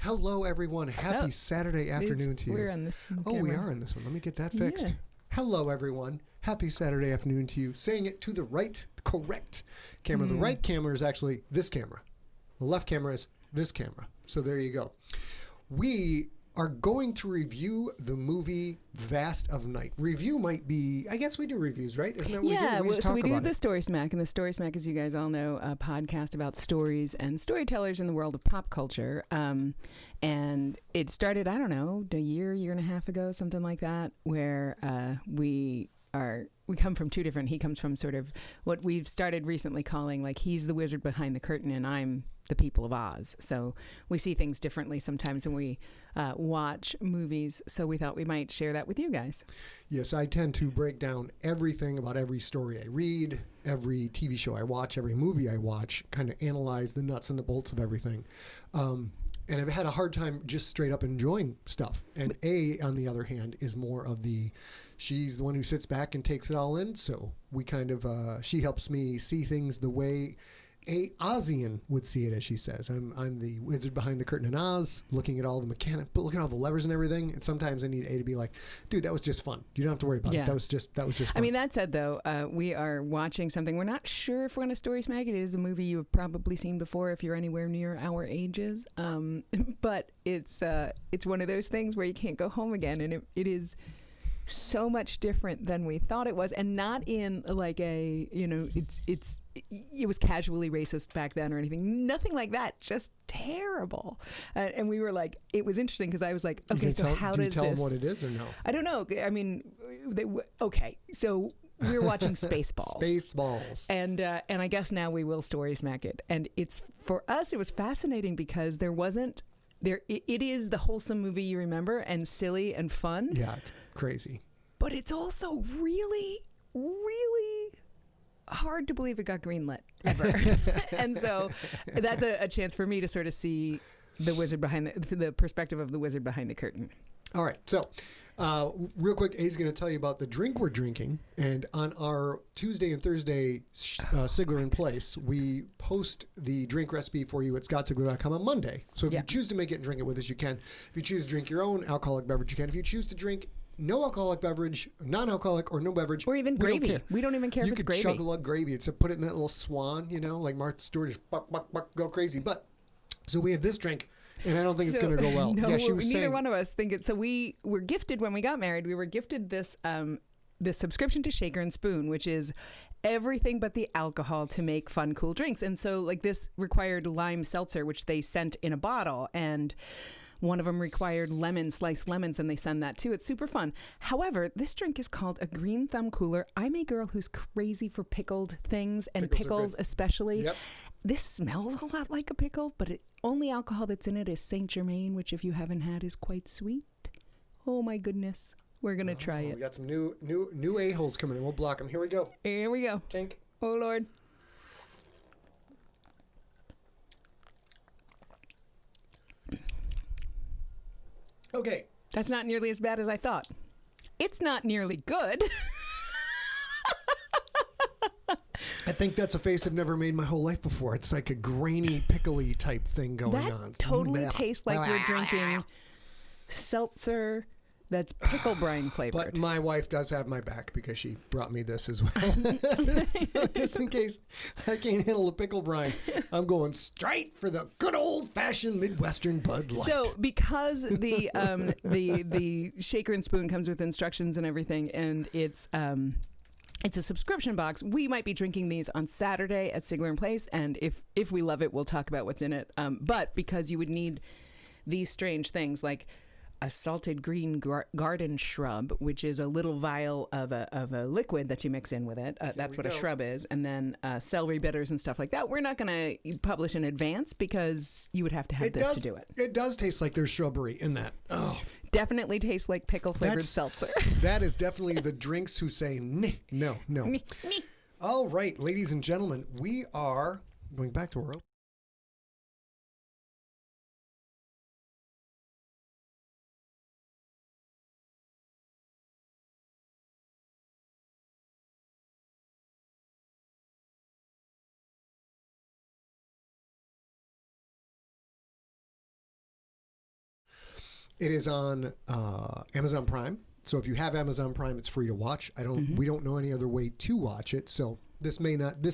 Hello, everyone. Happy Saturday afternoon to you. We're on this Oh, we are on this one. Let me get that fixed. Yeah. Hello, everyone. Happy Saturday afternoon to you. Saying it to the right, correct camera. The right camera is actually this camera. The left camera is this camera. So there you go. We are going to review the movie Vast of Night. Review might be, I guess we do reviews, right? Isn't that what we do? So we do the StorySmack, and the StorySmack, as you guys all know, a podcast about stories and storytellers in the world of pop culture. And it started, I don't know, a year and a half ago, something like that, where we come from two different, he comes from sort of what we've started recently calling, like, he's the wizard behind the curtain and I'm the people of Oz. So we see things differently sometimes when we watch movies. So we thought we might share that with you guys. Yes, I tend to break down everything about every story I read, every TV show I watch, every movie I watch, kind of analyze the nuts and the bolts of everything. And I've had a hard time just straight up enjoying stuff. And A, on the other hand, is more of she's the one who sits back and takes it all in. So we kind of, she helps me see things the way a Ozian would see it, as she says. I'm the wizard behind the curtain in Oz, looking at all the mechanics, looking at all the levers and everything. And sometimes I need A to be like, dude, that was just fun. You don't have to worry about it. That was just fun. I mean, that said, though, we are watching something. We're not sure if we're going to StorySmack. It is a movie you have probably seen before if you're anywhere near our ages. But it's one of those things where you can't go home again, and it is so much different than we thought it was, and not in like a, it was casually racist back then or anything. Nothing like that. Just terrible. And we were like, it was interesting because I was like, okay, so how does this? Do you tell them what it is or no? I don't know. I mean, okay, so we were watching Spaceballs. Spaceballs. And I guess now we will StorySmack it. And for us, it was fascinating because there wasn't. It is the wholesome movie you remember and silly and fun. Yeah, it's crazy. But it's also really, really hard to believe it got greenlit ever. And so that's a chance for me to sort of see the wizard behind the perspective of the wizard behind the curtain. All right, so real quick, A's going to tell you about the drink we're drinking. And on our Tuesday and Thursday Sigler in Place, we post the drink recipe for you at scottsigler.com on Monday. So if you choose to make it and drink it with us, you can. If you choose to drink your own alcoholic beverage, you can. If you choose to drink no alcoholic beverage, non-alcoholic, or no beverage, or even gravy. We don't even care if it's gravy. You could chug a gravy. It's put it in that little swan, like Martha Stewart, just buck, buck, buck, go crazy. But so we have this drink. And I don't think it's going to go well. No, yeah, she was neither one of us think it. So we were gifted when we got married. We were gifted this subscription to Shaker and Spoon, which is everything but the alcohol to make fun, cool drinks. And so, like, this required lime seltzer, which they sent in a bottle, and one of them required sliced lemons, and they send that too. It's super fun. However, this drink is called a Green Thumb Cooler. I'm a girl who's crazy for pickled things, and pickles especially. Yep. This smells a lot like a pickle, but only alcohol that's in it is Saint Germain, which if you haven't had is quite sweet. Oh my goodness. We're going to try it. We got some new a-holes coming in. We'll block them. Here we go. Here we go. Tink. Oh, Lord. Okay. That's not nearly as bad as I thought. It's not nearly good. I think that's a face I've never made my whole life before. It's like a grainy, pickly type thing going on. That totally tastes like you're drinking seltzer that's pickle brine flavored. But my wife does have my back because she brought me this as well. So just in case I can't handle the pickle brine, I'm going straight for the good old-fashioned Midwestern Bud Light. So because the Shaker and Spoon comes with instructions and everything, and it's a subscription box. We might be drinking these on Saturday at Sigler in Place, and if we love it, we'll talk about what's in it. But because you would need these strange things like a salted green garden shrub, which is a little vial of a liquid that you mix in with it. That's what a shrub is. And then celery bitters and stuff like that. We're not going to publish in advance because you would have to have this to do it. It does taste like there's shrubbery in that. Oh. Definitely tastes like pickle-flavored seltzer. That is definitely the drinks who say, no. All right, ladies and gentlemen, we are going back to our It is on Amazon Prime. So if you have Amazon Prime, it's free to watch. We don't know any other way to watch it. So this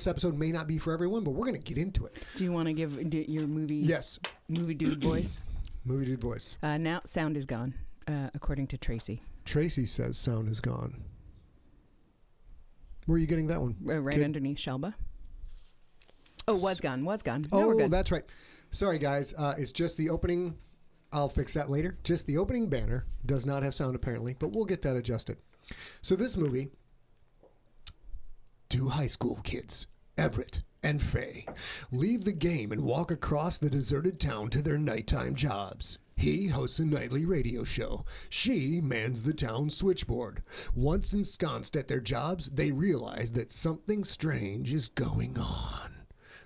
episode may not be for everyone, but we're going to get into it. Do you want to give your movie dude voice? Movie dude voice. Now sound is gone, according to Tracy. Tracy says sound is gone. Where are you getting that one? Right underneath Shelba. Oh, was gone. Oh, that's right. Sorry, guys. It's just the opening. I'll fix that later. Just the opening banner does not have sound, apparently, but we'll get that adjusted. So this movie, two high school kids, Everett and Faye, leave the game and walk across the deserted town to their nighttime jobs. He hosts a nightly radio show. She mans the town switchboard. Once ensconced at their jobs, they realize that something strange is going on.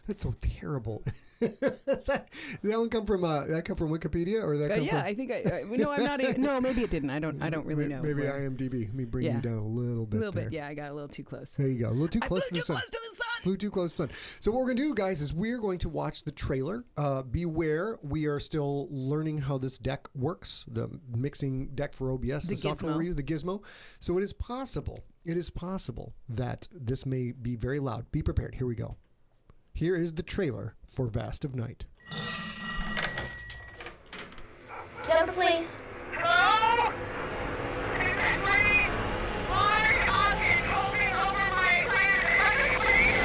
That's so terrible. Did that one come from Wikipedia or that? Yeah, I think no, I'm not. No, maybe it didn't. I don't really know. Maybe IMDb. Let me bring you down a little bit. Yeah, I got a little too close. There you go. A little too close to the sun. Flew too close to the sun. So what we're gonna do, guys, is we're going to watch the trailer. Beware, we are still learning how this deck works. The mixing deck for OBS, the software we use, the Gizmo. So it is possible that this may be very loud. Be prepared. Here we go. Here is the trailer for Vast of Night. Number, please. Hello? Is this me? My God is holding over my head, please.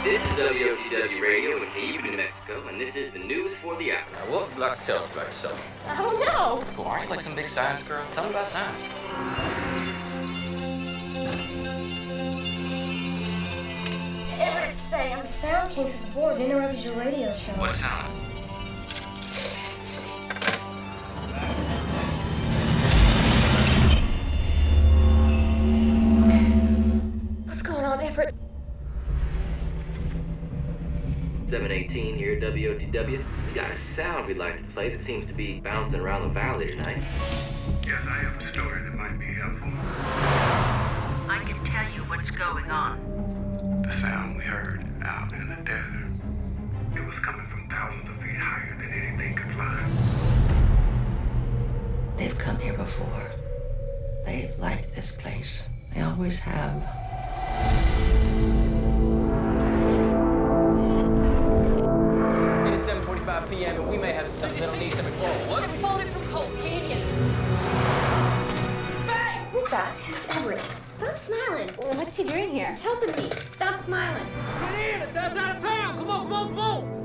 This is WOTW Radio in Cayuga, New Mexico, and this is the news for the hour. What would you like to tell us about yourself? I don't know. Well, aren't you like some big science girl? Tell me about science. Everett, it's Faye. The sound came through the board and interrupted your radio show. What sound? What's going on, Everett? 718 here at WOTW. We got a sound we'd like to play that seems to be bouncing around the valley tonight. Yes, I have a story that might be helpful. I can tell you what's going on. The sound we heard out in the desert, it was coming from thousands of feet higher than anything could fly. They've come here before. They like this place. They always have. It is 7:45 p.m. and we may have something that'll need some What? We followed it from Cold Canyon. Faye! Who's that? It's Everett. Stop smiling. Well, what's he doing here? He's helping me. Stop smiling. Get in! It's outside of town! Come on!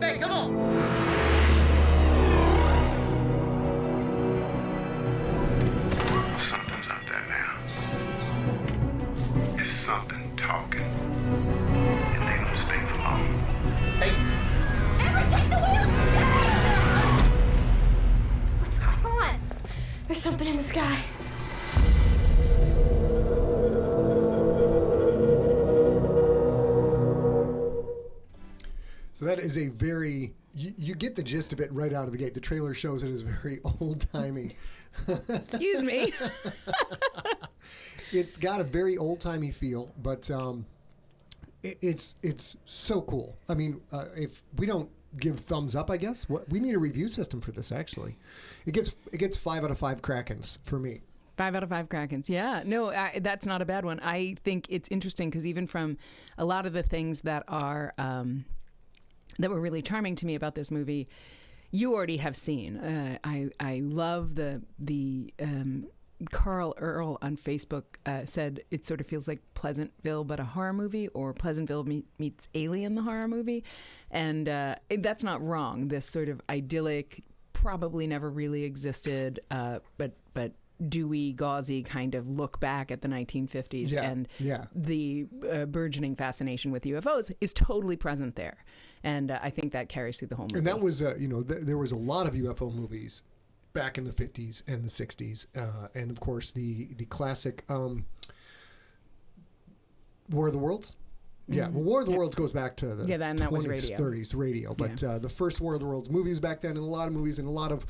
Faye, come on! Something's out there now. It's something talking. And they don't stay for long. Hey! Everett, take the wheel! What's going on? There's something in the sky. So that is a very, you get the gist of it right out of the gate. The trailer shows it as very old-timey. Excuse me. It's got a very old-timey feel, but it's so cool. I mean, if we don't give thumbs up, I guess, we need a review system for this, actually. It gets 5 out of 5 Krakens for me. 5 out of 5 Krakens. Yeah, no, that's not a bad one. I think it's interesting because even from a lot of the things that are that were really charming to me about this movie, you already have seen. I love the Carl Earl on Facebook said it sort of feels like Pleasantville but a horror movie, or Pleasantville meets Alien the horror movie, and that's not wrong. This sort of idyllic, probably never really existed, but dewy, gauzy kind of look back at the 1950s and the burgeoning fascination with UFOs is totally present there. And I think that carries through the whole movie. And that was, there was a lot of UFO movies back in the 50s and the 60s. And, of course, the classic War of the Worlds. Yeah, well, War of the Worlds goes back to the 20s, 30s radio. But the first War of the Worlds movies back then, and a lot of movies, and a lot of,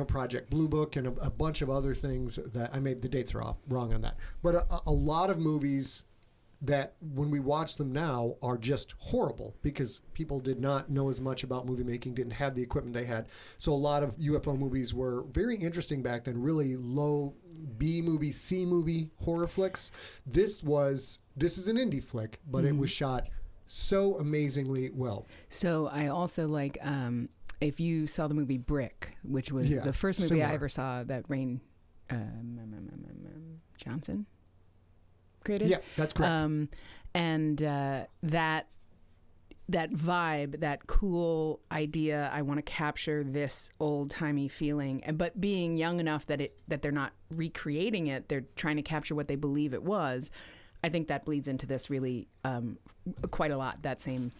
Project Blue Book, and a bunch of other things that I made the dates are off wrong on that. But a lot of movies that when we watch them now are just horrible because people did not know as much about movie making, didn't have the equipment they had. So a lot of UFO movies were very interesting back then, really low B movie, C movie horror flicks. This is an indie flick, but it was shot so amazingly well. So I also like, if you saw the movie Brick, which was the first movie I ever saw that Rain Johnson created. Yeah, that's correct. And that vibe, that cool idea, I want to capture this old-timey feeling, but being young enough that they're not recreating it, they're trying to capture what they believe it was. I think that bleeds into this really quite a lot, that same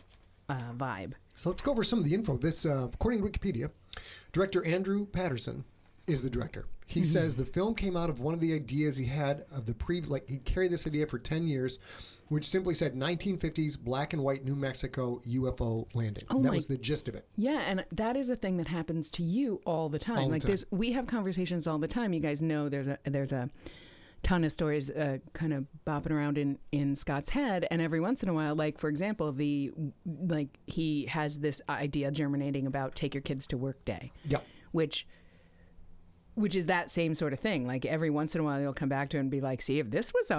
vibe. So let's go over some of the info. This, according to Wikipedia, director Andrew Patterson is the director. He says the film came out of one of the ideas he had of the he carried this idea for 10 years, which simply said 1950s black and white New Mexico UFO landing. That was the gist of it. Yeah, and that is a thing that happens to you all the time. We have conversations all the time. You guys know there's a ton of stories kind of bopping around in Scott's head, and every once in a while, like for example, he has this idea germinating about take your kids to work day. Yeah. Which is that same sort of thing. Like every once in a while, you'll come back to it and be like, "See, if this was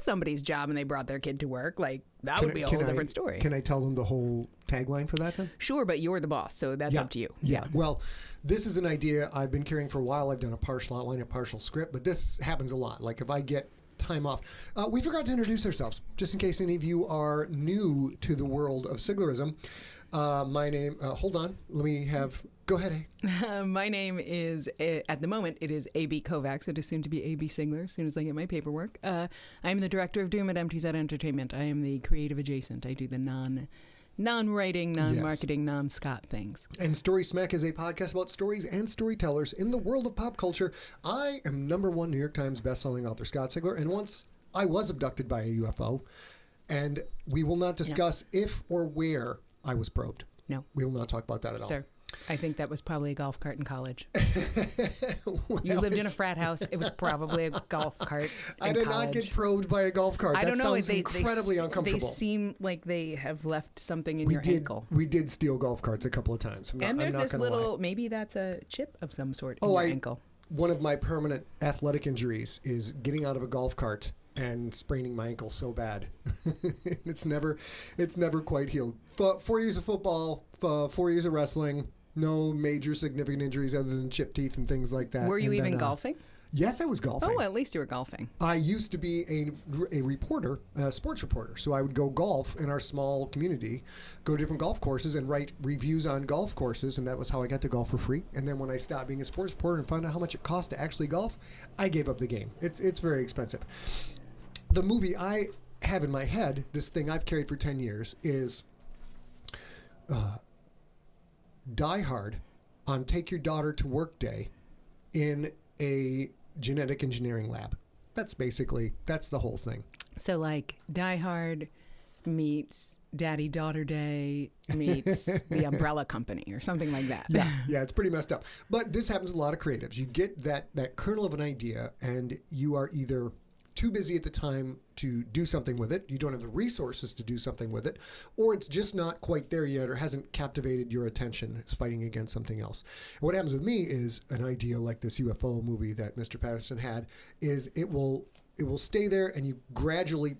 somebody's job and they brought their kid to work, like that would be a whole different story." Can I tell them the whole tagline for that then? Sure, but you're the boss, so that's up to you. Yeah. Well, this is an idea I've been carrying for a while. I've done a partial outline, a partial script, but this happens a lot. Like if I get time off, we forgot to introduce ourselves, just in case any of you are new to the world of Siglerism. My name. Hold on. Let me have. Go ahead. My name is, at the moment, it is A.B. Kovacs. It is soon to be A.B. Sigler as soon as I get my paperwork. I'm the director of Doom at MTZ Entertainment. I am the creative adjacent. I do the non-writing, non-marketing, non-Scott things. And StorySmack is a podcast about stories and storytellers in the world of pop culture. I am #1 New York Times bestselling author Scott Sigler, and once I was abducted by a UFO, and we will not discuss if or where I was probed. No. We will not talk about that at all. Sir, I think that was probably a golf cart in college. You lived in a frat house. It was probably a golf cart I did not get probed by a golf cart. I don't know. Sounds incredibly uncomfortable. They seem like they have left something in your ankle. We did steal golf carts a couple of times. And there's this little, maybe that's a chip of some sort in your ankle. One of my permanent athletic injuries is getting out of a golf cart and spraining my ankle so bad. It's never quite healed. 4 years of football, 4 years of wrestling, no major significant injuries other than chipped teeth and things like that. Were you even golfing? Yes, I was golfing. Oh, at least you were golfing. I used to be a reporter, a sports reporter. So I would go golf in our small community, go to different golf courses and write reviews on golf courses. And that was how I got to golf for free. And then when I stopped being a sports reporter and found out how much it cost to actually golf, I gave up the game. It's very expensive. The movie I have in my head, this thing I've carried for 10 years, is Die Hard on Take Your Daughter to Work Day in a genetic engineering lab. That's the whole thing. So like Die Hard meets Daddy Daughter Day meets the Umbrella Company or something like that. Yeah, it's pretty messed up. But this happens to a lot of creatives. You get that kernel of an idea and you are either too busy at the time to do something with it, you don't have the resources to do something with it, or it's just not quite there yet or hasn't captivated your attention. It's fighting against something else. And what happens with me is an idea like this UFO movie that Mr. Patterson had is it will stay there and you gradually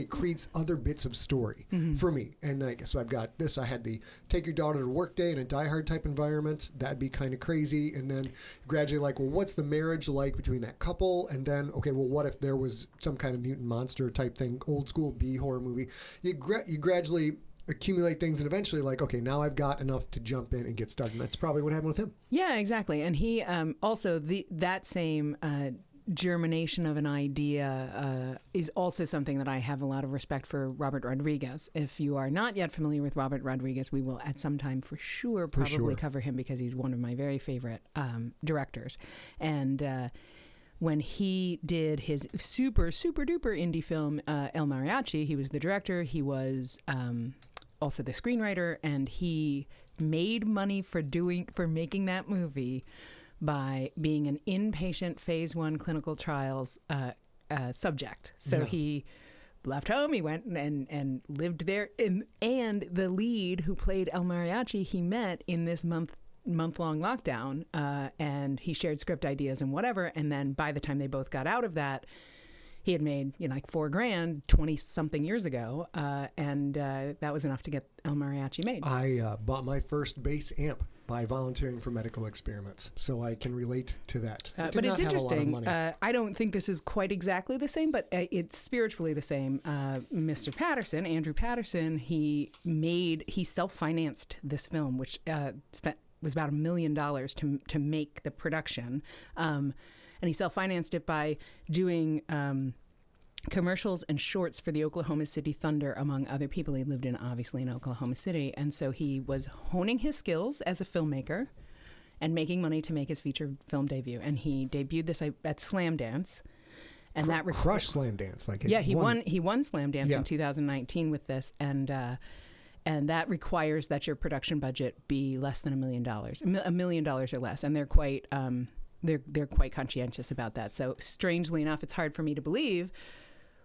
creates other bits of story for me. And so I've got this. I had the Take Your Daughter to Work Day in a Die Hard type environment. That'd be kind of crazy. And then gradually what's the marriage like between that couple? And then, what if there was some kind of mutant monster type thing, old school B horror movie? You gradually accumulate things and eventually now I've got enough to jump in and get started. And that's probably what happened with him. Yeah, exactly. And he also that same germination of an idea is also something that I have a lot of respect for Robert Rodriguez. If you are not yet familiar with Robert Rodriguez, we will at some time for sure cover him because he's one of my very favorite directors. And when he did his super, super duper indie film, El Mariachi, he was the director. He was also the screenwriter, and he made money for making that movie by being an inpatient phase 1 clinical trials subject. So Yeah. he left home. He went and lived there. And the lead who played El Mariachi, he met in this month-long lockdown, and he shared script ideas and whatever. And then by the time they both got out of that, he had made like $4,000 20-something years ago, and that was enough to get El Mariachi made. I bought my first bass amp by volunteering for medical experiments, so I can relate to that. I did But not it's have a lot of interesting. money. I don't think this is quite exactly the same, but it's spiritually the same. Mr. Patterson, Andrew Patterson, he self-financed this film, which was about $1 million to make the production. And he self-financed it by doing commercials and shorts for the Oklahoma City Thunder, among other people. He lived obviously in Oklahoma City. And so he was honing his skills as a filmmaker and making money to make his feature film debut. And he debuted this at Slam Dance. And that crushed Slam Dance. He won Slam Dance in 2019 with this. And that requires that your production budget be less than $1 million, $1 million or less. And they're quite... They're quite conscientious about that. So strangely enough, it's hard for me to believe,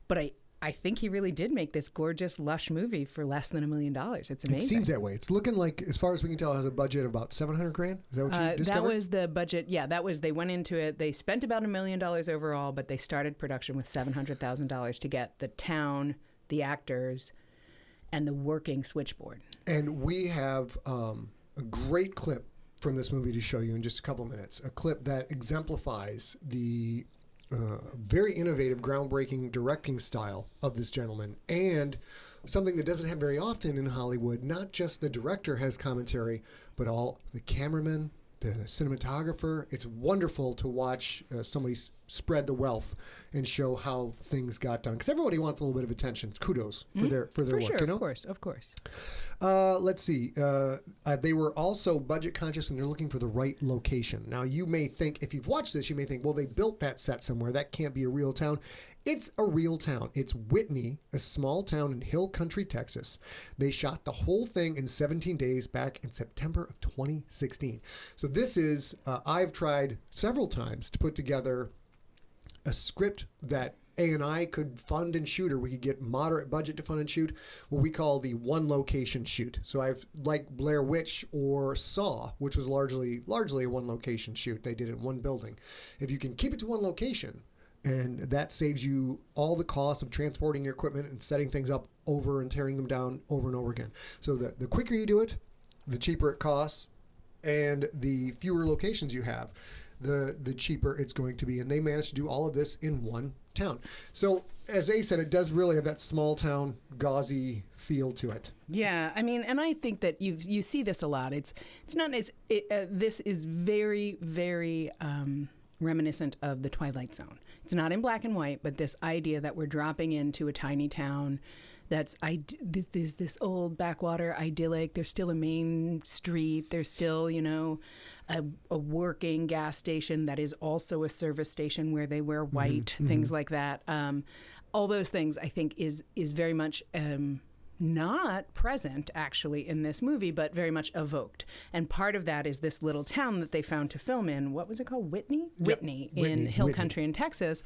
but I think he really did make this gorgeous, lush movie for less than $1 million. It's amazing. It seems that way. It's looking like, as far as we can tell, it has a budget of about $700,000. Is that what you discovered? That was the budget. Yeah, they went into it. They spent about $1 million overall, but they started production with $700,000 to get the town, the actors, and the working switchboard. And we have a great clip from this movie to show you in just a couple minutes, a clip that exemplifies the very innovative, groundbreaking directing style of this gentleman, and something that doesn't happen very often in Hollywood. Not just the director has commentary, but all the cameramen, the cinematographer. It's wonderful to watch somebody spread the wealth and show how things got done, because everybody wants a little bit of attention. Kudos for their work. Sure, you know? Of course. Let's see. They were also budget conscious, and they're looking for the right location. Now, you may think, if you've watched this, you may think, well, they built that set somewhere. That can't be a real town. It's a real town. It's Whitney, a small town in Hill Country, Texas. They shot the whole thing in 17 days back in September of 2016. So this is, I've tried several times to put together a script that A&I could fund and shoot, or we could get moderate budget to fund and shoot, what we call the one location shoot. So I've, like Blair Witch or Saw, which was largely a one location shoot. They did it in one building. If you can keep it to one location, and that saves you all the costs of transporting your equipment and setting things up over and tearing them down over and over again. So the quicker you do it, the cheaper it costs, and the fewer locations you have, the cheaper it's going to be. And they managed to do all of this in one town. So as A said, it does really have that small town gauzy feel to it. Yeah, I mean, and I think that you see this a lot. It's not as this is very, very reminiscent of the Twilight Zone. It's not in black and white, but this idea that we're dropping into a tiny town that's this old backwater idyllic. There's still a main street. There's still, a working gas station that is also a service station where they wear white, things like that. All those things, I think, is very much not present, actually, in this movie, but very much evoked. And part of that is this little town that they found to film in. What was it called? Whitney? Yep. Whitney, in Hill Country in Texas,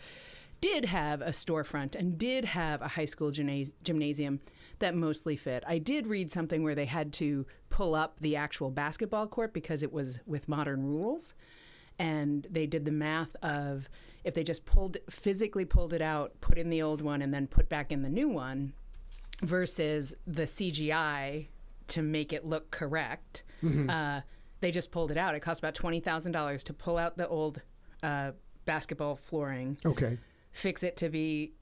did have a storefront and did have a high school gymnasium that mostly fit. I did read something where they had to pull up the actual basketball court because it was with modern rules. And they did the math of if they just physically pulled it out, put in the old one, and then put back in the new one, versus the CGI to make it look correct. They just pulled it out. It cost about $20,000 to pull out the old basketball flooring. Okay. Fix it to be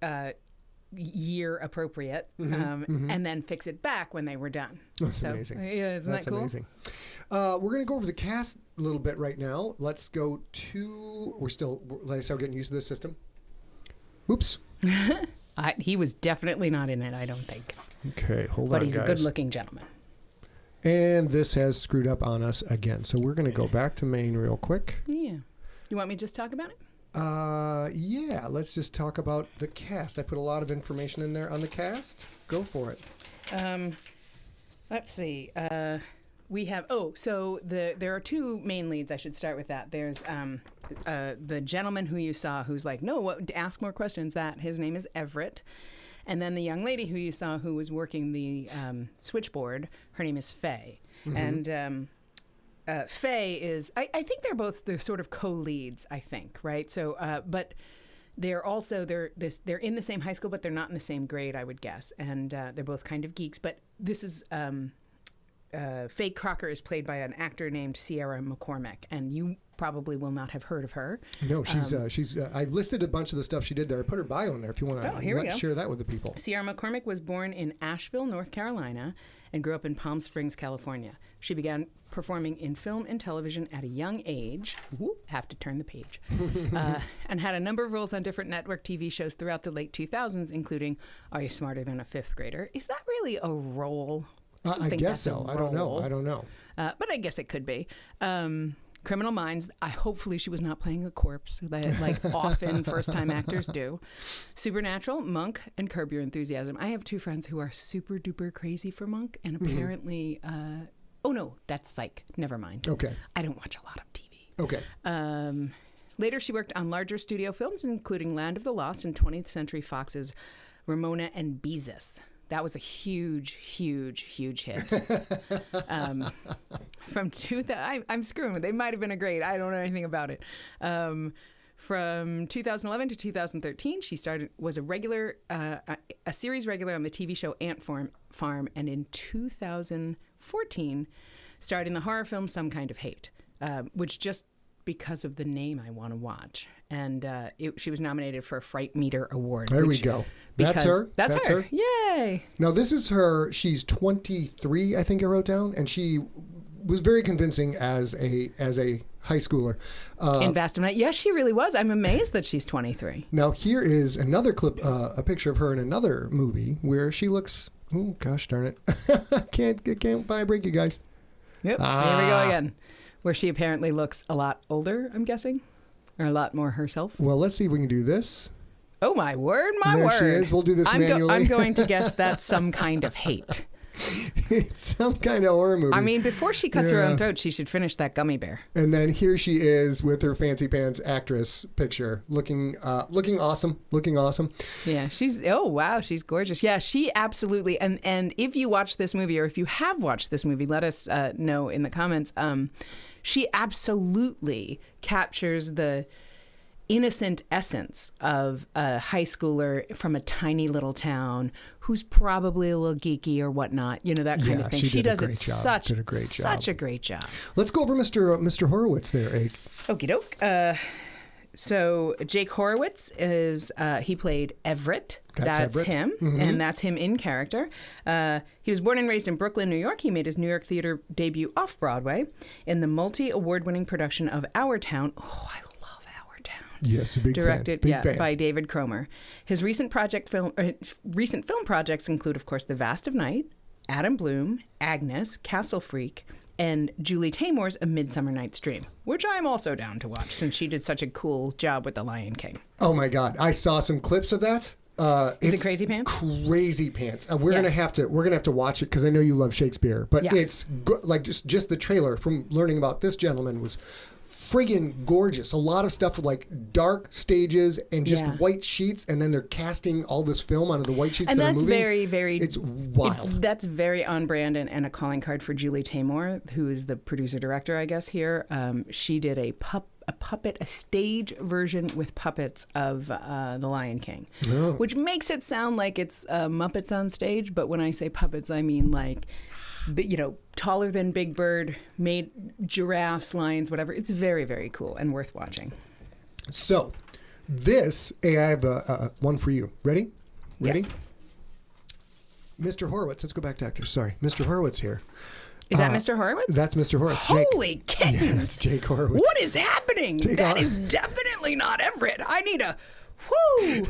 year appropriate, and then fix it back when they were done. That's amazing. Yeah, isn't that cool? Amazing. We're going to go over the cast a little bit right now. Let's go to, let's start getting used to this system. Oops. He was definitely not in it, I don't think. Okay, hold on, But he's guys. a good-looking gentleman. And this has screwed up on us again. So we're going to go back to main real quick. Yeah. You want me to just talk about it? Yeah, let's just talk about the cast. I put a lot of information in there on the cast. Go for it. Let's see. We have there are two main leads. I should start with that. There's the gentleman who you saw who's like, no, ask more questions. His name is Everett. And then the young lady who you saw who was working the switchboard, her name is Faye. And Faye is, I think they're sort of co-leads, I think, right? So, but they're also, they're in the same high school, but they're not in the same grade, I would guess. And they're both kind of geeks. But this is, Faye Crocker is played by an actor named Sierra McCormick. And you probably will not have heard of her. No, she's I listed a bunch of the stuff she did there. I put her bio in there if you want to share that with the people. Sierra McCormick was born in Asheville, North Carolina, and grew up in Palm Springs, California. She began performing in film and television at a young age. Have to turn the page. And had a number of roles on different network TV shows throughout the late 2000s, including Are You Smarter Than a Fifth Grader? Is that really a role? I guess so. I don't know. But I guess it could be. Criminal Minds. Hopefully she was not playing a corpse, like often first-time actors do. Supernatural, Monk, and Curb Your Enthusiasm. I have two friends who are super duper crazy for Monk, and apparently, oh no, that's Psych. Never mind. Okay. I don't watch a lot of TV. Okay. Later, she worked on larger studio films, including Land of the Lost and 20th Century Fox's Ramona and Beezus. That was a huge, huge, huge hit. From 2000, I'm screwing with it. They might have been a grade. I don't know anything about it. From 2011 to 2013, she was a series regular on the TV show Ant Farm, and in 2014, starred in the horror film Some Kind of Hate, which just because of the name I want to watch. And she was nominated for a Fright Meter Award. There we go. That's her? That's her. Yay. Now, this is her. She's 23, I think I wrote down. And she was very convincing as a high schooler. In Vast of Night. Yes, she really was. I'm amazed that she's 23. Now, here is another clip, a picture of her in another movie where she looks, oh, gosh darn it. can't buy a break, you guys. Yep. Here we go again. Where she apparently looks a lot older, I'm guessing. Or a lot more herself. Well, let's see if we can do this. Oh, my word, There she is. We'll do this manually. I'm going to guess that's Some Kind of Hate. It's some kind of horror movie. I mean, before she cuts her own throat, she should finish that gummy bear. And then here she is with her fancy pants actress picture, looking awesome. Yeah, she's gorgeous. Yeah, she absolutely. And if you watch this movie, or if you have watched this movie, let us know in the comments. She absolutely captures the innocent essence of a high schooler from a tiny little town who's probably a little geeky or whatnot, that kind of thing. She does such a great job. Let's go over Mr. Horowitz there, Ake. Okie doke. So Jake Horowitz is he played Everett. That's Everett. Him, and that's him in character. He was born and raised in Brooklyn, New York. He made his New York theater debut off Broadway in the multi-award-winning production of Our Town. Oh, I love Our Town. Yes, a big Directed, fan. Big fan. by David Cromer. His recent film projects include, of course, The Vast of Night, Adam Bloom, Agnes, Castle Freak, and Julie Taymor's A Midsummer Night's Dream, which I'm also down to watch since she did such a cool job with The Lion King. Oh my God, I saw some clips of that. Is it Crazy Pants? Crazy Pants. We're gonna have to watch it because I know you love Shakespeare, but it's like just the trailer from learning about this gentleman was friggin' gorgeous. A lot of stuff with like dark stages and just white sheets, and then they're casting all this film onto the white sheets. And that that's are moving. very, very. It's wild. That's very on brand and a calling card for Julie Taymor, who is the producer director, I guess. Here, she did a stage version with puppets of The Lion King, which makes it sound like it's Muppets on stage. But when I say puppets, I mean like, taller than Big Bird, made giraffes, lions, whatever. It's very, very cool and worth watching. So, I have one for you. Ready? Yeah. Mr. Horowitz. Let's go back to actors. Sorry, Mr. Horowitz here. Is that Mr. Horowitz? That's Mr. Horowitz. Holy kittens! Yes, Jake Horowitz. What is happening? That is definitely not Everett. I need a. Whoo!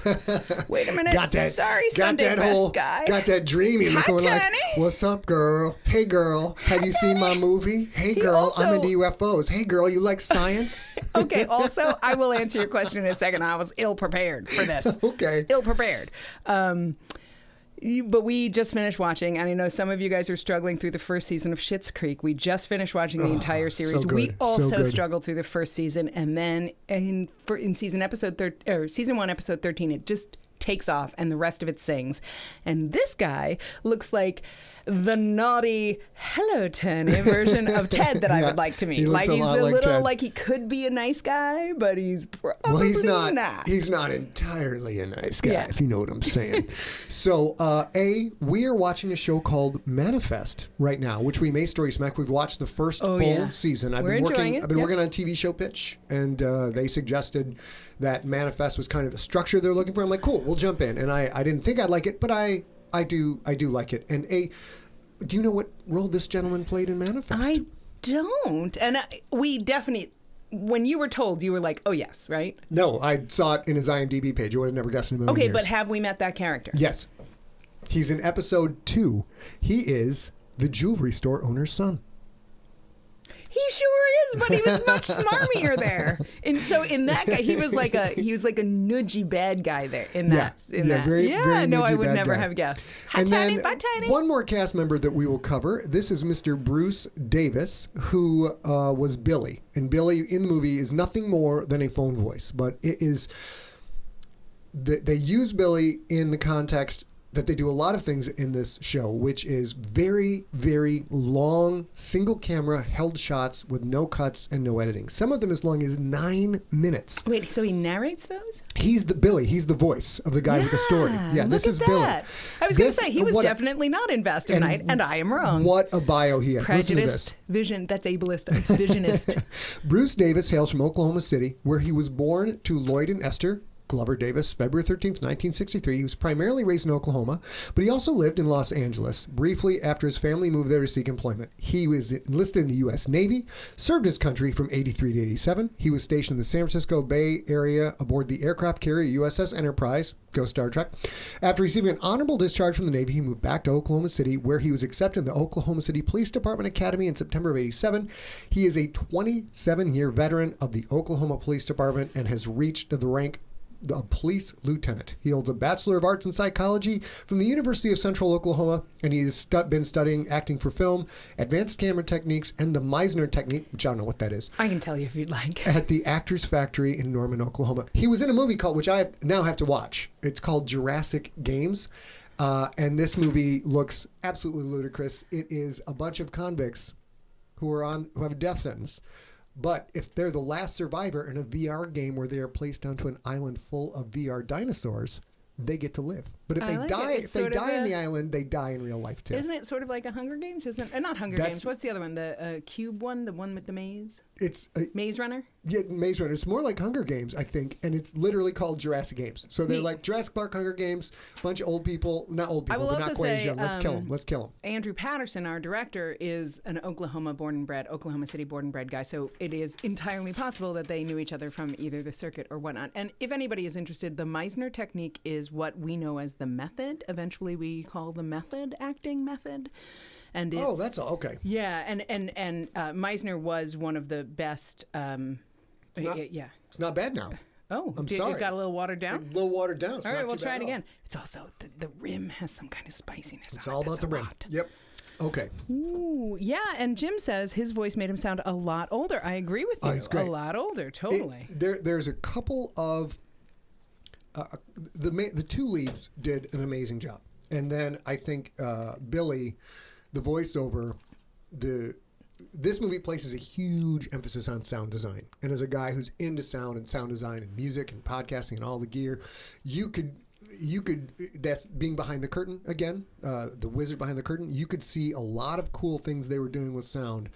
Wait a minute. Sorry, Sunday best guy. Got that dreamy look going like, what's up, girl? Hey, girl. Have you seen my movie? Hey, girl. I'm into UFOs. Hey, girl. You like science? Okay. Also, I will answer your question in a second. I was ill prepared for this. Okay. Ill prepared. But we just finished watching, and I know some of you guys are struggling through the first season of Schitt's Creek. We just finished watching the entire series. so good, We so also good. struggled through the first season, and then in season 1, episode 13, it just takes off, and the rest of it sings. And this guy looks like the naughty Hello Tony version of Ted that I Yeah, would like to meet. he looks Like a he's lot a like little Ted. like he could be a nice guy, but he's probably Well, he's not. not. He's not entirely a nice guy, Yeah. if you know what I'm saying. So, we are watching a show called Manifest right now, which we may StorySmack. We've watched the first full yeah. season. We're enjoying it. I've been Yep. working on a TV show pitch, and they suggested that Manifest was kind of the structure they're looking for. I'm like, cool, we'll jump in. And I didn't think I'd like it, but I do like it. And do you know what role this gentleman played in Manifest? I don't. And we definitely, when you were told, you were like, oh, yes, right? No, I saw it in his IMDb page. I would have never guessed in a million Okay, years. but have we met that character? Yes. He's in episode 2. He is the jewelry store owner's son. He sure is, but he was much smarmier there. And so in that guy, he was like a nudgy bad guy there in that. Very, very no, I nudgy would bad never guy. have guessed. Hi, And Tiny. then Bye, Tiny. one more cast member that we will cover. This is Mr. Bruce Davis, who was Billy. And Billy in the movie is nothing more than a phone voice. But it is... They use Billy in the context that they do a lot of things in this show, which is very, very long, single camera held shots with no cuts and no editing. Some of them as long as 9 minutes. Wait, so he narrates those? He's the Billy. He's the voice of the guy with the story. Yeah, look this at is that. Billy. I was going to This- say, he was what a- definitely not in Vast of Night, and I am wrong. What a bio he has. Listen to this. Prejudiced vision, that's ableist, it's visionist. Bruce Davis hails from Oklahoma City, where he was born to Lloyd and Esther Glover Davis, February 13th, 1963. He was primarily raised in Oklahoma, but he also lived in Los Angeles briefly after his family moved there to seek employment. He was enlisted in the U.S. Navy, served his country from 83 to 87. He was stationed in the San Francisco Bay Area aboard the aircraft carrier USS Enterprise, go Star Trek. After receiving an honorable discharge from the Navy, he moved back to Oklahoma City, where he was accepted in the Oklahoma City Police Department Academy in September of 87. He is a 27-year veteran of the Oklahoma Police Department and has reached the rank a police lieutenant. He holds a Bachelor of Arts in Psychology from the University of Central Oklahoma, and he's been studying acting for film, advanced camera techniques, and the Meisner technique, which I don't know what that is, I can tell you if you'd like. at the Actors Factory in Norman, Oklahoma. He was in a movie called, which I now have to watch. It's called Jurassic Games. And this movie looks absolutely ludicrous. It is a bunch of convicts who have a death sentence. But if they're the last survivor in a VR game where they are placed onto an island full of VR dinosaurs, they get to live. But if I they like die, it. if It's they sort of die on a- the island, they die in real life too. Isn't it sort of like a Hunger Games? Isn't not Hunger That's- Games? What's the other one? The Cube one, the one with the maze? It's Maze Runner? yeah, Maze Runner. It's more like Hunger Games, I think, and it's literally called Jurassic Games. So they're Neat. like Jurassic Park, Hunger Games, a bunch of old people, not old I people, will but not also quite as say, young. Let's kill them. Let's kill them. Andrew Patterson, our director, is an Oklahoma City born and bred guy. So it is entirely possible that they knew each other from either the circuit or whatnot. And if anybody is interested, the Meisner technique is what we know as the method. Eventually, we call the method acting method. And it's, Oh, that's all. Okay. yeah. And Meisner was one of the best. not- yeah. It's not bad now. Oh, I'm it sorry. got a little watered down. A little watered down. It's All not right, we'll too try bad it at all. again. It's also the rim has some kind of spiciness. It's on all it. about That's the a rim. lot. Yep. Okay. Ooh, yeah, and Jim says his voice made him sound a lot older. I agree with you. Oh, it's great. A lot older, totally. There's a couple of the two leads did an amazing job, and then I think Billy, the voiceover, this movie places a huge emphasis on sound design, and as a guy who's into sound and sound design and music and podcasting and all the gear, you could that's being behind the curtain again, the wizard behind the curtain. You could see a lot of cool things they were doing with sound.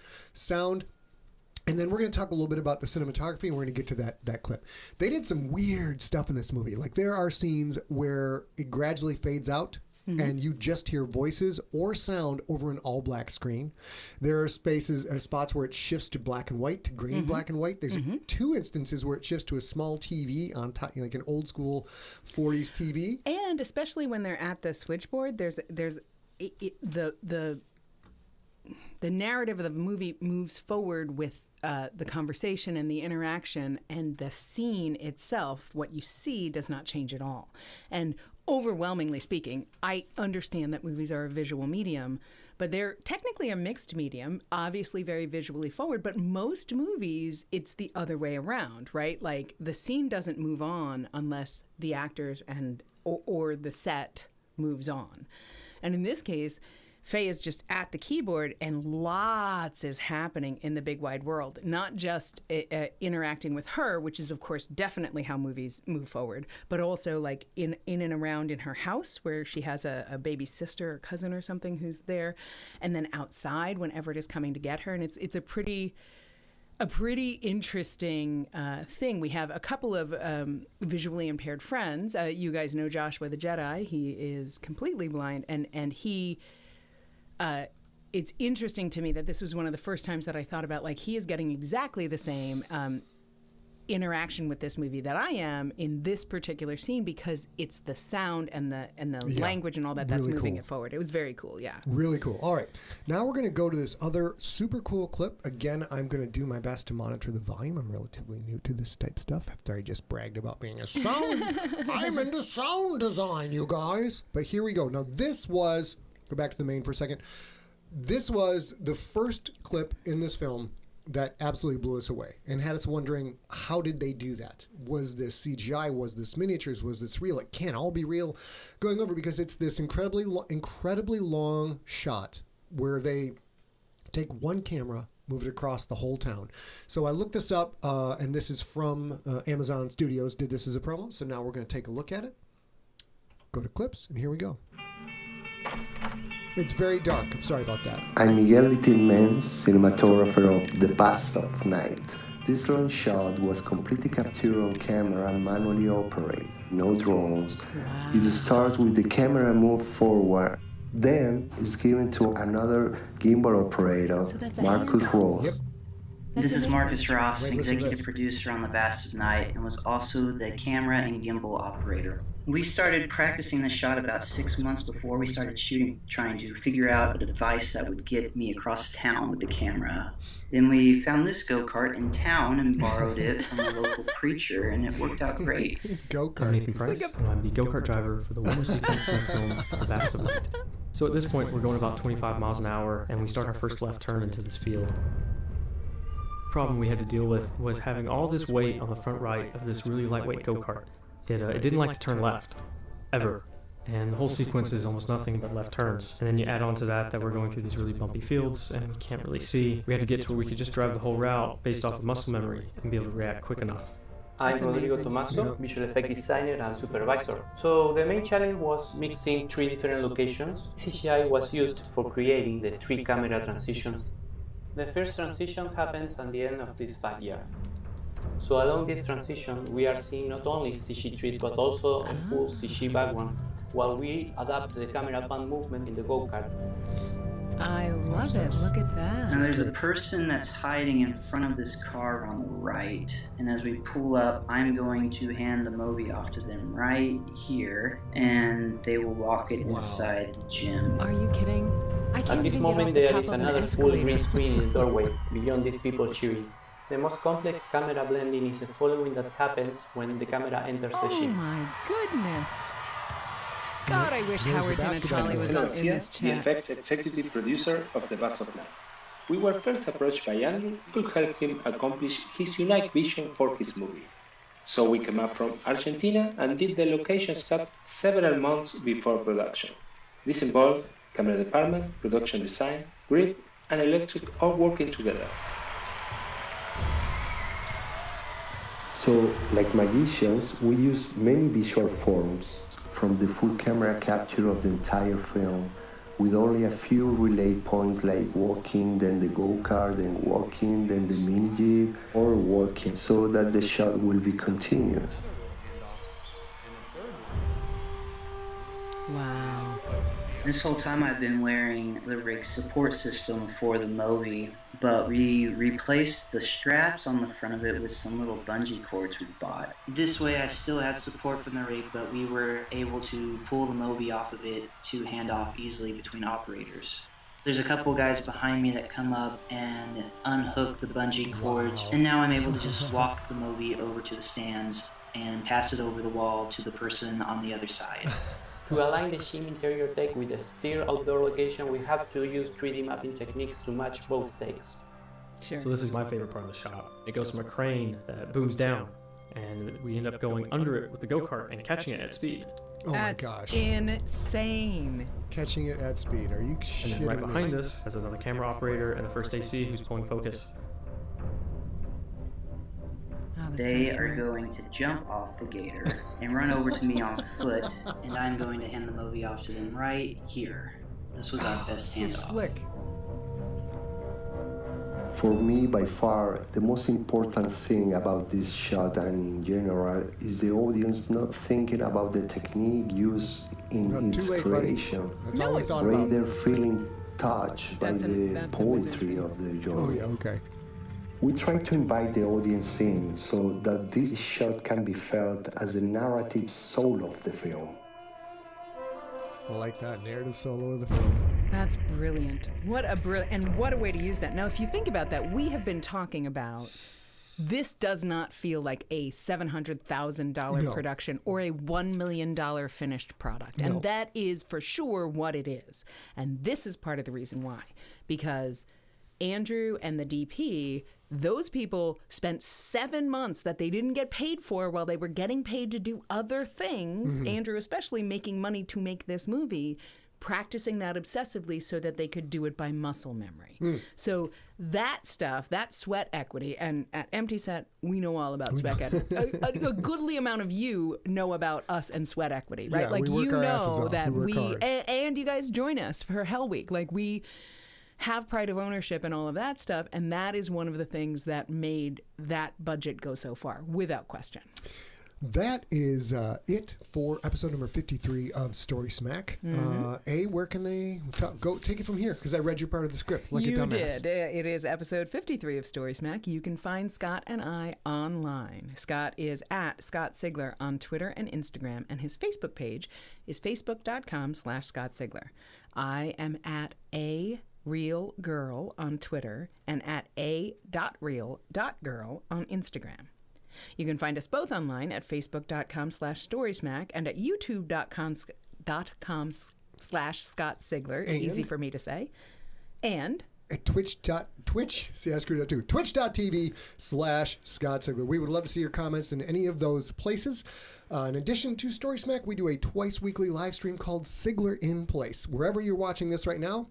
And then we're going to talk a little bit about the cinematography, and we're going to get to that clip. They did some weird stuff in this movie. Like there are scenes where it gradually fades out, and you just hear voices or sound over an all black screen. There are spots where it shifts to black and white, to grainy black and white. There's two instances where it shifts to a small TV on top, like an old school 40s TV. And especially when they're at the switchboard, the narrative of the movie moves forward with the conversation and the interaction and the scene itself, what you see does not change at all. And overwhelmingly speaking, I understand that movies are a visual medium, but they're technically a mixed medium, obviously very visually forward, but most movies, it's the other way around, right? Like the scene doesn't move on unless the actors or the set moves on. And in this case, Faye is just at the keyboard and lots is happening in the big wide world, not just interacting with her, which is of course definitely how movies move forward, but also like in and around in her house where she has a baby sister or cousin or something who's there, and then outside when Everett is coming to get her. And it's a pretty interesting thing. We have a couple of visually impaired friends. You guys know Joshua the Jedi. He is completely blind, and he... it's interesting to me that this was one of the first times that I thought about, like, he is getting exactly the same interaction with this movie that I am in this particular scene, because it's the sound and the language and all that's really moving it forward. It was very cool, yeah. Really cool. All right. Now we're going to go to this other super cool clip. Again, I'm going to do my best to monitor the volume. I'm relatively new to this type of stuff after I just bragged about being a sound. I'm into sound design, you guys. But here we go. Now this was, go back to the main for a second. This was the first clip in this film that absolutely blew us away and had us wondering, how did they do that? Was this CGI? Was this miniatures? Was this real? It can't all be real. Going over, because it's this incredibly long shot where they take one camera, move it across the whole town. So I looked this up, and this is from Amazon Studios, did this as a promo. So now we're going to take a look at it. Go to clips, and here we go. It's very dark. I'm sorry about that. I'm Miguel Tillman, cinematographer of The Past of Night. This long shot was completely captured on camera and manually operated, no drones. Wow. It starts with the camera moved forward, then it's given to another gimbal operator, Marcus Ross. Yep. This is Marcus Ross, executive producer on The Past of Night, and was also the camera and gimbal operator. We started practicing the shot about 6 months before we started shooting, trying to figure out a device that would get me across town with the camera. Then we found this go-kart in town and borrowed it from a local preacher, and it worked out great. Go-kart. I'm Nathan Price, and I'm the go-kart driver for the Wonder sequence in the film The Past of Night. So at this point, we're going about 25 miles an hour, and we start our first left turn into this field. The problem we had to deal with was having all this weight on the front right of this really lightweight go-kart. It didn't like to turn left, ever. And the whole sequence is almost nothing but left turns. And then you add on to that we're going through these really bumpy fields and we can't really see. We had to get to where we could just drive the whole route based off of muscle memory and be able to react quick enough. I'm Rodrigo Tomaso, visual effect designer and supervisor. So the main challenge was mixing 3 different locations. CGI was used for creating the 3 camera transitions. The first transition happens at the end of this backyard. So along this transition, we are seeing not only CG trees, but also a full CG background, while we adapt the camera pan movement in the go-kart. I love it. Look at that. Now there's a person that's hiding in front of this car on the right, and as we pull up, I'm going to hand the movie off to them right here, and they will walk it inside the gym. Are you kidding? I can't At this moment, there is another full green screen in the doorway, beyond these people cheering. The most complex camera blending is the following that happens when the camera enters the ship. Oh my goodness. God, I wish Howard Dinatale was on in this chat. The effects executive producer of The Past of Night. We were first approached by Andrew, who could help him accomplish his unique vision for his movie. So we came up from Argentina and did the location cut several months before production. This involved camera department, production design, grip, and electric all working together. So, like magicians, we use many visual forms, from the full camera capture of the entire film, with only a few relay points like walking, then the go-kart, then walking, then the mini-jeep, or walking, so that the shot will be continuous. Wow. This whole time I've been wearing the rig support system for the movie, but we replaced the straps on the front of it with some little bungee cords we bought. This way I still had support from the rig, but we were able to pull the movie off of it to hand off easily between operators. There's a couple guys behind me that come up and unhook the bungee cords, and now I'm able to just walk the movie over to the stands and pass it over the wall to the person on the other side. To align the shim interior take with the third outdoor location, we have to use 3D mapping techniques to match both takes. Sure. So this is my favorite part of the shot. It goes from a crane that booms down, and we end up going under it with the go-kart and catching it at speed. Oh That's my gosh. insane. Catching it at speed. Are you And shitting then right me? behind us is another camera operator and the first AC who's pulling focus. Oh, that's They so are smart. going to jump off the gator and run over to me on foot, and I'm going to hand the movie off to them right here. This was our best So handoff. slick. For me, by far, the most important thing about this shot and in general is the audience not thinking about the technique used in Not too its late, buddy. creation. That's all we thought about. Rather feeling touched by That's the poetry amazing. of the Oh genre. yeah, okay. We try to invite the audience in so that this shot can be felt as the narrative soul of the film. I like that narrative solo of the film. That's brilliant. What a way to use that. Now, if you think about that, we have been talking about this does not feel like a $700,000 No. production or a $1 million finished product. And No. that is for sure what it is. And this is part of the reason why. Because Andrew and the DP, those people spent 7 months that they didn't get paid for while they were getting paid to do other things. Andrew especially making money to make this movie, practicing that obsessively so that they could do it by muscle memory. So that stuff, that sweat equity, and at Empty Set, we know all about sweat equity. A goodly amount of you know about us and sweat equity, right? Yeah, like we work you our asses know off. that We work hard. and you guys join us for Hell Week. Like we have pride of ownership and all of that stuff, and that is one of the things that made that budget go so far, without question. That is it for episode number 53 of StorySmack. Where can they go? Take it from here, because I read your part of the script like a You dumbass. did. It is episode 53 of StorySmack. You can find Scott and I online. Scott is at Scott Sigler on Twitter and Instagram, and his Facebook page is facebook.com/Scott Sigler. I am at @ARealGirl on Twitter and at a.real.girl on Instagram. You can find us both online at facebook.com/StorySmack and at youtube.com/Scott Sigler. And? Easy for me to say. And At Twitch. See, I screwed up too. Twitch.tv/Scott Sigler. We would love to see your comments in any of those places. In addition to StorySmack, we do a twice weekly live stream called Sigler in Place. Wherever you're watching this right now,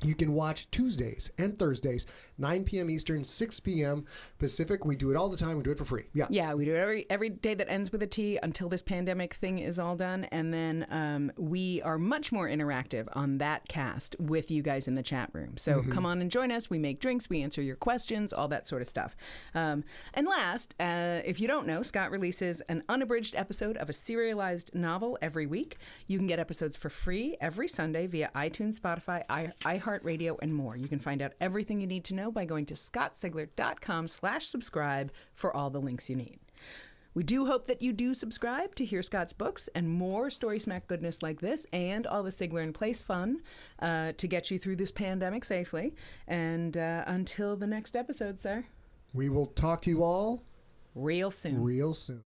you can watch Tuesdays and Thursdays, 9 p.m. Eastern, 6 p.m. Pacific. We do it all the time. We do it for free. yeah, we do it every day that ends with a T until this pandemic thing is all done. And then we are much more interactive on that cast with you guys in the chat room. So come on and join us. We make drinks. We answer your questions, all that sort of stuff. And last, if you don't know, Scott releases an unabridged episode of a serialized novel every week. You can get episodes for free every Sunday via iTunes, Spotify, iHeartRadio, and more. You can find out everything you need to know by going to scottsigler.com/subscribe for all the links you need. We do hope that you do subscribe to hear Scott's books and more StorySmack goodness like this and all the Sigler in Place fun to get you through this pandemic safely. And until the next episode, sir. We will talk to you all real soon. real soon.